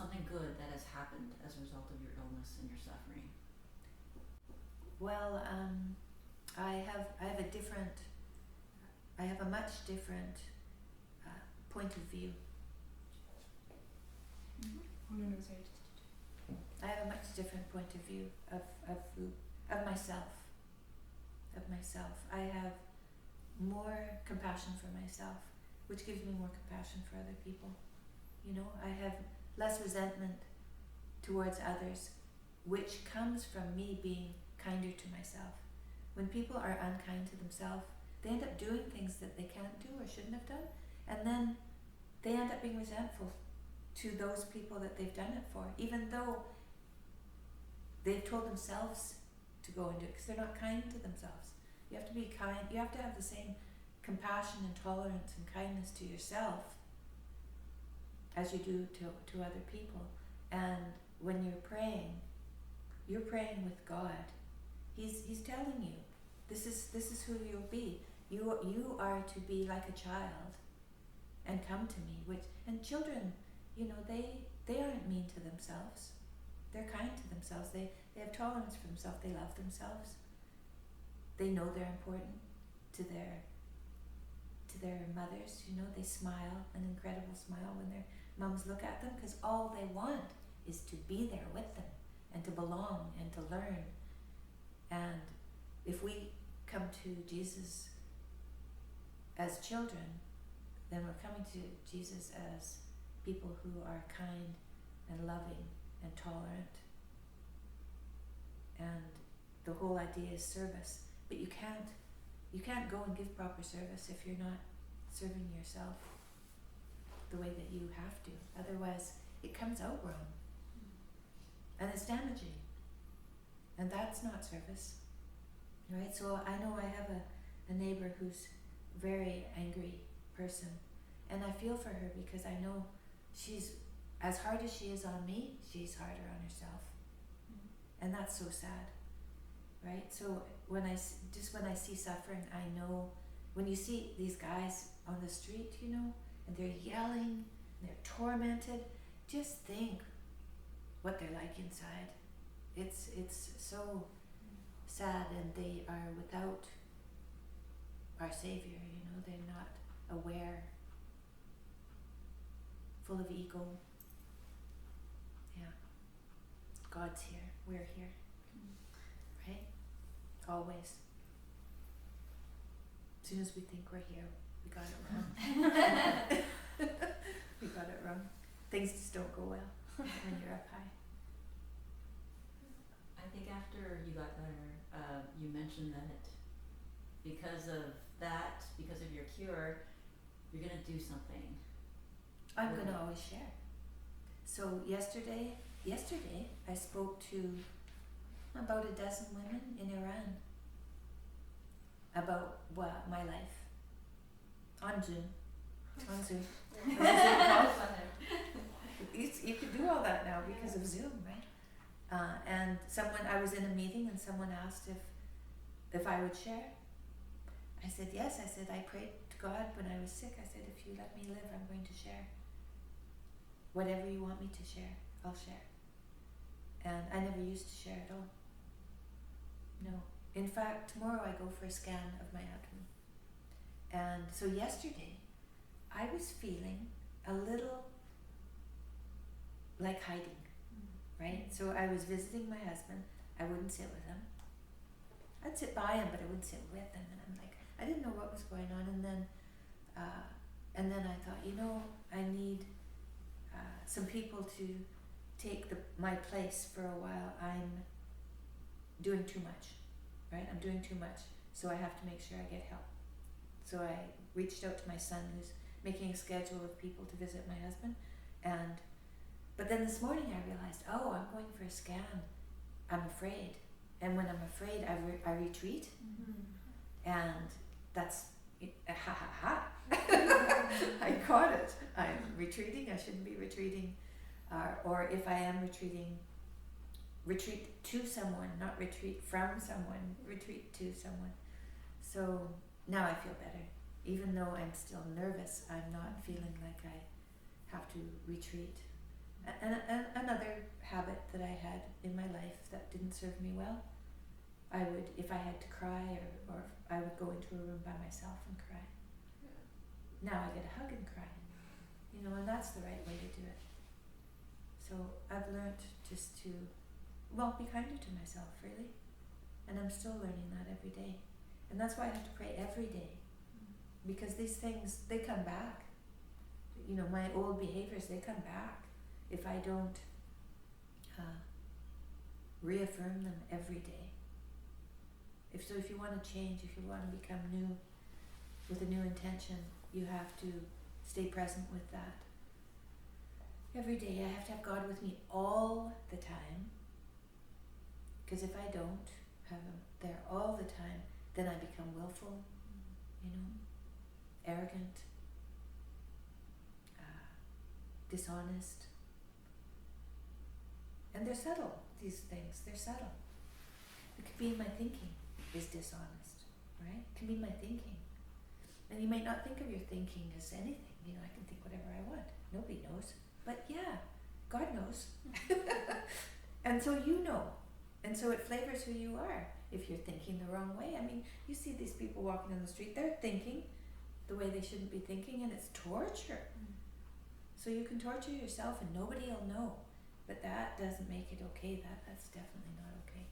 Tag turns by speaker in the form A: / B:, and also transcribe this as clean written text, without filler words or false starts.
A: something good that has happened as a result of your illness and your suffering?
B: Well, I have a much different point of view. I have a much different point of view of myself. I have more compassion for myself, which gives me more compassion for other people. You know, I have less resentment towards others, which comes from me being kinder to myself. When people are unkind to themselves, they end up doing things that they can't do or shouldn't have done, and then they end up being resentful to those people that they've done it for, even though they've told themselves to go and do it, because they're not kind to themselves. You have to be kind. You have to have the same compassion and tolerance and kindness to yourself as you do to other people. And when you're praying with God. He's telling you, this is who you'll be. You are to be like a child and come to me. And children, you know, they aren't mean to themselves. They're kind to themselves. They have tolerance for themselves. They love themselves. They know they're important to their mothers. You know, they smile, an incredible smile when their moms look at them, because all they want is to be there with them and to belong and to learn. And if we come to Jesus as children, then we're coming to Jesus as people who are kind and loving and tolerant. And the whole idea is service. But you can't go and give proper service if you're not serving yourself the way that you have to. Otherwise, it comes out wrong. And it's damaging. And that's not service. Right? So I know I have a neighbor who's a very angry person. And I feel for her, because I know she's, as hard as she is on me, she's harder on herself. And that's so sad. Right? So when I see suffering, I know, when you see these guys on the street, you know, and they're yelling, and they're tormented, just think what they're like inside. It's so sad, and they are without our Savior, you know, they're not aware, full of ego. Yeah. God's here, we're here. Right? Always. As soon as we think we're here, we got it wrong. We got it wrong. Things just don't go well when you're up high.
A: I think after you got better, you mentioned that because of your cure, you're going to do something.
B: I'm going to always share. So yesterday I spoke to about a dozen women in Iran about my life on Zoom. On Zoom. You can do all that now because of Zoom, right? And I was in a meeting, and someone asked if I would share. I said yes. I said I prayed to God when I was sick. I said, if you let me live, I'm going to share. Whatever you want me to share, I'll share. And I never used to share at all. No. In fact, tomorrow I go for a scan of my abdomen. And so yesterday, I was feeling a little like hiding, right? So I was visiting my husband. I wouldn't sit with him. I'd sit by him, but I wouldn't sit with him. And I'm like, I didn't know what was going on. And then I thought, you know, I need some people to take my place for a while. I'm doing too much, right? I'm doing too much. So I have to make sure I get help. So I reached out to my son, who's making a schedule of people to visit my husband. But then this morning I realized, I'm going for a scan. I'm afraid. And when I'm afraid, I retreat. Mm-hmm. And that's, ha ha ha. I caught it. I'm retreating. I shouldn't be retreating. Or if I am retreating, retreat to someone, not retreat from someone, retreat to someone. So now I feel better. Even though I'm still nervous, I'm not feeling like I have to retreat. And another habit that I had in my life that didn't serve me well, I would, if I had to cry, or I would go into a room by myself and cry. Now I get a hug and cry, you know, and that's the right way to do it. So I've learned just to, well, be kinder to myself, really. And I'm still learning that every day. And that's why I have to pray every day. Because these things, they come back. You know, my old behaviors, they come back if I don't reaffirm them every day. If you want to change, if you want to become new, with a new intention, you have to stay present with that. Every day I have to have God with me all the time. Because if I don't have Him there all the time, then I become willful, you know, arrogant, dishonest. And they're subtle, these things, they're subtle. It could be my thinking is dishonest, right? It can be my thinking. And you might not think of your thinking as anything, you know, I can think whatever I want. Nobody knows. But yeah, God knows. And so you know. And so it flavors who you are if you're thinking the wrong way. I mean, you see these people walking on the street, they're thinking the way they shouldn't be thinking, and it's torture. So you can torture yourself and nobody will know. But that doesn't make it okay. That's definitely not okay.